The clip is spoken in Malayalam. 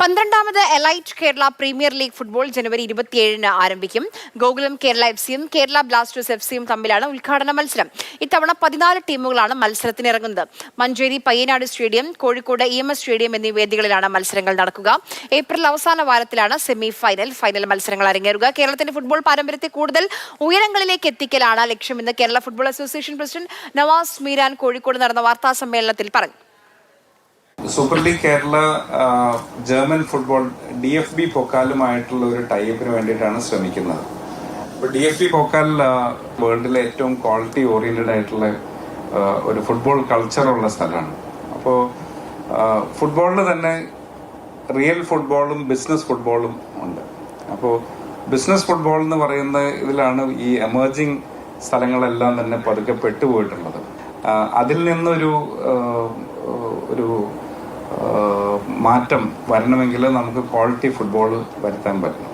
12ാമത് elite Kerala premier league football ജനുവരി 27-ന് ആരംഭിക്കും. ഗോകുലം കേരള എഫ്സിയും കേരള ബ്ലാസ്റ്റേഴ്സ് എഫ്സിയും തമ്മിലാണ് ഉദ്ഘാടന മത്സരം. ഇത്തവണ 14 ടീമുകളാണ് മത്സരത്തിനിറങ്ങുന്നത്. Manjeri Payyanad stadium, Kozhikode EMS stadium എന്നീ വേദികളിലാണ് മത്സരങ്ങൾ നടക്കുക. ഏപ്രിൽ അവസാന വാരത്തിലാണ് സെമി ഫൈനൽ മത്സരങ്ങൾ അരങ്ങേറുക. കേരളത്തിന്റെ ഫുട്ബോൾ പാരമ്പര്യത്തെ കൂടുതൽ ഉയരങ്ങളിലേക്ക് എത്തിക്കലാണ് ലക്ഷ്യമെന്ന് Kerala football association president Navas Meeran Kozhikode നടന്ന വാർത്താ സമ്മേളനത്തിൽ പറഞ്ഞു. Super league Kerala German football DFB പൊക്കാലുമായിട്ടുള്ള ഒരു ടൈപ്പിന് വേണ്ടിയിട്ടാണ് ശ്രമിക്കുന്നത്. അപ്പോൾ DFB പൊക്കാൽ വേൾഡിലെ ഏറ്റവും ക്വാളിറ്റി ഓറിയന്റഡ് ആയിട്ടുള്ള ഒരു ഫുട്ബോൾ കൾച്ചറുള്ള സ്ഥലമാണ്. അപ്പോൾ ഫുട്ബോളിൽ തന്നെ റിയൽ ഫുട്ബോളും ബിസിനസ് ഫുട്ബോളും ഉണ്ട്. അപ്പോൾ ബിസിനസ് ഫുട്ബോൾ എന്ന് പറയുന്ന ഇതിലാണ് ഈ എമേർജിങ് സ്ഥലങ്ങളെല്ലാം തന്നെ പതുക്കെ പെട്ടുപോയിട്ടുള്ളത്. അതിൽ നിന്നൊരു മാറ്റം വരണമെങ്കിൽ നമുക്ക് ക്വാളിറ്റി ഫുട്ബോൾ വരുത്താൻ പറ്റും.